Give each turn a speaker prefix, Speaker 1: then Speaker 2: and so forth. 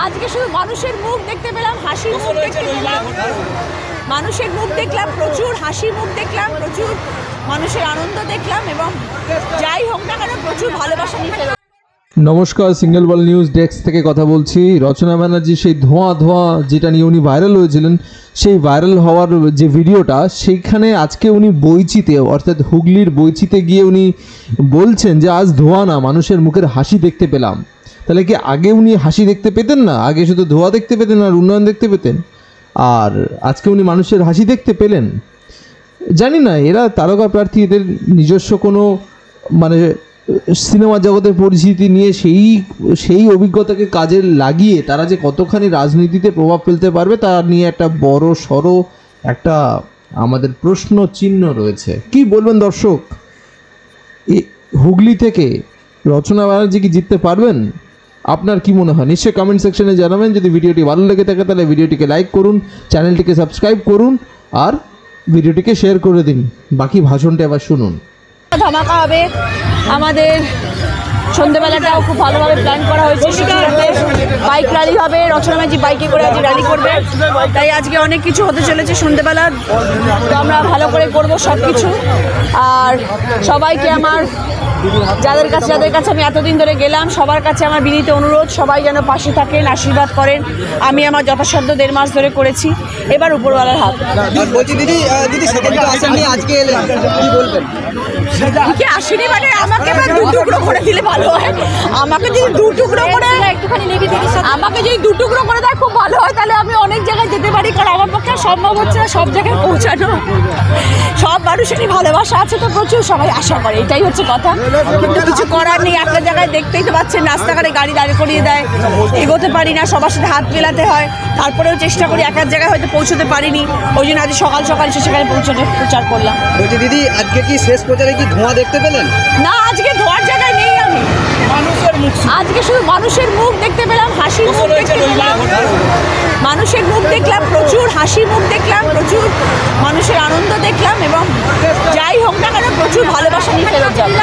Speaker 1: আজকে শুধু মানুষের মুখ দেখতে পেলাম, হাসির মুখ দেখতে পেলাম, মানুষের মুখ দেখলাম, প্রচুর হাসি মুখ দেখলাম, প্রচুর মানুষের আনন্দ দেখলাম এবং যাই হোক না কেন প্রচুর ভালোবাসা নিয়ে ফেললাম।
Speaker 2: নমস্কার, সিঙ্গেল বল নিউজ ডেস্ক থেকে কথা বলছি। রচনা ব্যানার্জি সেই ধোঁয়া যেটা নিয়ে উনি ভাইরাল হয়েছিলেন, সেই ভাইরাল হওয়ার যে ভিডিওটা, সেইখানে আজকে উনি বইচিতে অর্থাৎ হুগলির বইচিতে গিয়ে উনি বলছেন যে আজ ধোঁয়া না, মানুষের মুখের হাসি দেখতে পেলাম। তাহলে কি আগে উনি হাসি দেখতে পেতেন না? আগে শুধু ধোঁয়া দেখতে পেতেন আর উন্নয়ন দেখতে পেতেন, আর আজকে উনি মানুষের হাসি দেখতে পেলেন? জানি না এরা তারকা প্রার্থী, এদের নিজস্ব কোনো মানে সিনেমা জগতের পরিচিতি নিয়ে সেই অভিজ্ঞতাকে কাজে লাগিয়ে তারা যে কতখানি রাজনীতিতে প্রভাব ফেলতে পারবে তা নিয়ে একটা বড় সড়ো একটা আমাদের প্রশ্ন চিহ্ন রয়েছে। কি বলবেন দর্শক, হুগলি থেকে রচনা ব্যানার্জি কি জিততে পারবেন? আপনার কি মনে হয় নিশ্চয়ই কমেন্ট সেকশনে জানাবেন। যদি ভিডিওটি ভালো লেগে থাকে তাহলে ভিডিওটিকে লাইক করুন, চ্যানেলটিকে সাবস্ক্রাইব করুন আর ভিডিওটিকে শেয়ার করে দিন। বাকি ভাষণটা এবার শুনুন।
Speaker 1: ধামাকা হবে, আমাদের সন্ধ্যেবেলাটাও খুব ভালোভাবে প্ল্যান করা হয়েছে। সেখানে বাইক র্যালি হবে, রচনা ব্যানার্জি বাইকে করে আজকে র্যালি করবে, তাই আজকে অনেক কিছু হতে চলেছে সন্ধ্যেবেলা। তো আমরা ভালো করে করবো সব কিছু। আর সবাইকে আমার যাদের কাছে আমি এতদিন ধরে গেলাম, সবার কাছে আমার বিনীত অনুরোধ, সবাই যেন পাশে থাকেন, আশীর্বাদ করেন। আমি আমার যথাসাধ্য 1.5 মাস ধরে করেছি, এবার উপরওয়ালার হাত।
Speaker 3: বলছি দিদি সেকেন্ড আসেননি, আজকে এলেন, কি বলবেন?
Speaker 1: কি আসেনি মানে আমাকে এবার 2 টুকরো করে দিলে ভালো হয়। আমাকে যদি 2 টুকরো করে একটুখানি নেবি দিদি, আমাকে যদি 2 টুকরো করে দেয় খুব ভালো হয়, তাহলে আমি অনেক জায়গায় যেতে পারি। কারণ আমার পক্ষে সম্ভব হচ্ছে না সব জায়গায় পৌঁছানো। সব মানুষেরই ভালোবাসা আছে তো প্রচুর, সবাই আশা করে, এটাই হচ্ছে কথা। কিন্তু কিছু করার নেই, একটা জায়গায় দেখতেই তো পাচ্ছেন রাস্তাঘাটে গাড়ি দাঁড় করিয়ে দেয়, এগোতে পারি না, সবার সাথে হাত মেলাতে হয়। তারপরেও চেষ্টা করি, এক জায়গায় হয়তো পৌঁছতে পারিনি, ওই জন্য আজ সকাল সেখানে পৌঁছতে প্রচার করলাম।
Speaker 3: বলছি দিদি আজকে কি শেষ প্রচারে কি ধোঁয়া দেখতে পেলেন?
Speaker 1: না, আজকে ধোয়ার জায়গায় নেই আমি, আজকে শুধু মানুষের মুখ দেখতে পেলাম, হাসির মুখ দেখতে পেলাম, মানুষের মুখ দেখলাম, প্রচুর হাসি মুখ দেখলাম, প্রচুর মানুষের আনন্দ দেখলাম এবং যাই হোক না কেন প্রচুর ভালোবাসা নিয়ে ফেরত যাবো।